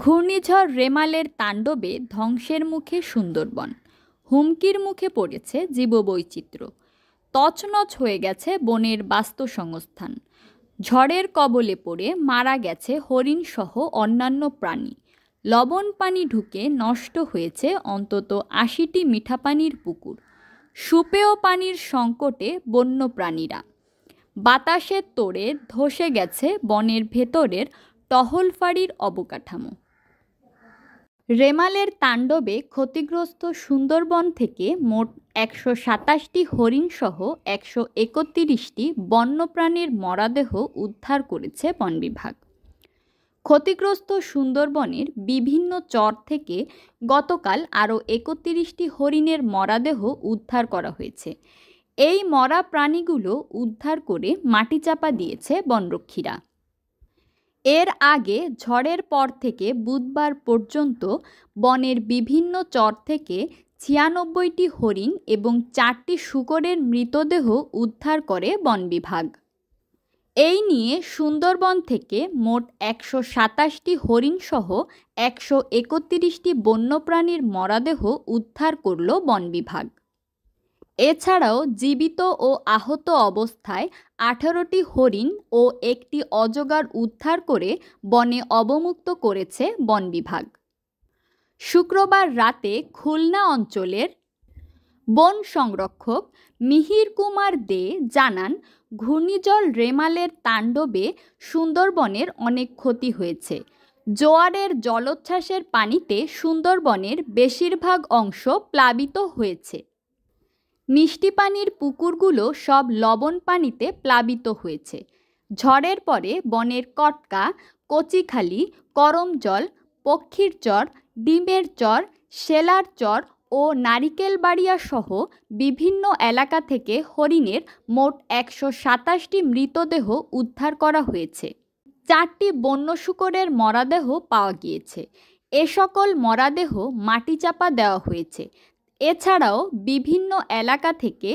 ঘূর্ণিঝড় রেমালের তাণ্ডবে ধ্বংসের মুখে সুন্দরবন, হুমকির মুখে পড়েছে জীববৈচিত্র্য, তছনছ হয়ে গেছে বনের বাস্তুসংস্থান। ঝড়ের কবলে পড়ে মারা গেছে হরিণসহ অন্যান্য প্রাণী। লবণ পানি ঢুকে নষ্ট হয়েছে অন্তত ৮০টি মিঠাপানির পুকুর। সুপেয় পানির সংকটে বন্য প্রাণীরা। বাতাসের তোড়ে ধসে গেছে বনের ভেতরের টহল ফাঁড়ির অবকাঠামো। রেমালের তাণ্ডবে ক্ষতিগ্রস্ত সুন্দরবন থেকে মোট ১২৭টি হরিণসহ ১৩১টি বন্যপ্রাণীর মরদেহ উদ্ধার করেছে বন বিভাগ। ক্ষতিগ্রস্ত সুন্দরবনের বিভিন্ন চর থেকে গতকাল আরও ৩১টি হরিণের মরদেহ উদ্ধার করা হয়েছে। এই মরা প্রাণীগুলো উদ্ধার করে মাটিচাপা দিয়েছে বনরক্ষীরা। এর আগে ঝড়ের পর থেকে বুধবার পর্যন্ত বনের বিভিন্ন চর থেকে ৯৬টি হরিণ এবং ৪টি শূকরের মৃতদেহ উদ্ধার করে বন বিভাগ। এই নিয়ে সুন্দরবন থেকে মোট ১২৭টি হরিণসহ ১৩১টি বন্যপ্রাণীর মরদেহ উদ্ধার করল বন বিভাগ। এছাড়াও জীবিত ও আহত অবস্থায় ১৮টি হরিণ ও একটি অজগর উদ্ধার করে বনে অবমুক্ত করেছে বন বিভাগ। শুক্রবার রাতে খুলনা অঞ্চলের বন সংরক্ষক মিহির কুমার দে জানান, ঘূর্ণিঝড় রেমালের তাণ্ডবে সুন্দরবনের অনেক ক্ষতি হয়েছে। জোয়ারের জলোচ্ছ্বাসের পানিতে সুন্দরবনের বেশিরভাগ অংশ প্লাবিত হয়েছে। মিষ্টি পানির পুকুরগুলো সব লবণ পানিতে প্লাবিত হয়েছে। ঝড়ের পরে বনের কটকা, কচিখালি, করমজল, পক্ষীর চর, ডিমের চর, শেলার চর ও নারিকেলবাড়িয়া সহ বিভিন্ন এলাকা থেকে হরিণের মোট ১২৭টি মৃতদেহ উদ্ধার করা হয়েছে। ৪টি বন্য শূকরের মরদেহ পাওয়া গিয়েছে। এ সকল মরদেহ মাটিচাপা দেওয়া হয়েছে। এছাড়াও বিভিন্ন এলাকা থেকে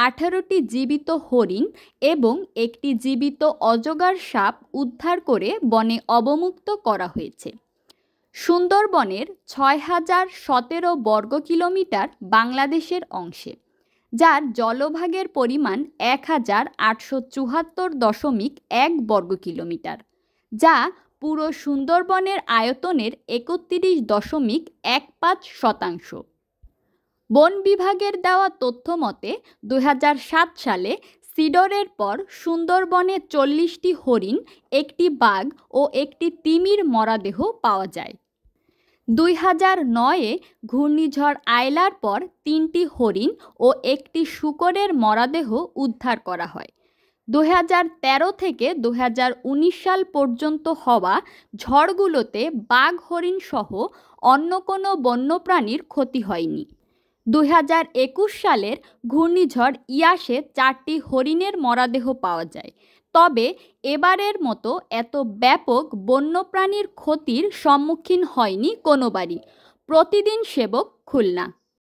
১৮টি জীবিত হরিণ এবং একটি জীবিত অজগর সাপ উদ্ধার করে বনে অবমুক্ত করা হয়েছে। সুন্দরবনের ৬,০১৭ বর্গ কিলোমিটার বাংলাদেশের অংশে, যার জলভাগের পরিমাণ ১,৮৭৪.১ বর্গ কিলোমিটার, যা পুরো সুন্দরবনের আয়তনের ৩১.১৫%। বন বিভাগের দেওয়া তথ্য মতে ২০০৭ সালে সিডরের পর সুন্দরবনে ৪০টি হরিণ, একটি বাঘ ও একটি তিমির মরদেহ পাওয়া যায়। ২০০৯-এ ঘূর্ণিঝড় আয়লার পর ৩টি হরিণ ও একটি শূকরের মরদেহ উদ্ধার করা হয়। ২০১৩ থেকে ২০১৯ সাল পর্যন্ত হওয়া ঝড়গুলোতে বাঘ, হরিণ সহ অন্য কোনো বন্যপ্রাণীর ক্ষতি হয়নি। ২০২১ সালের ঘূর্ণিঝড় ইয়াসে ৪টি হরিণের মরদেহ পাওয়া যায়। তবে এবারের মতো এত ব্যাপক বন্যপ্রাণীর ক্ষতির সম্মুখীন হয়নি কোনোবারই। প্রতিদিন সেবক, খুলনা।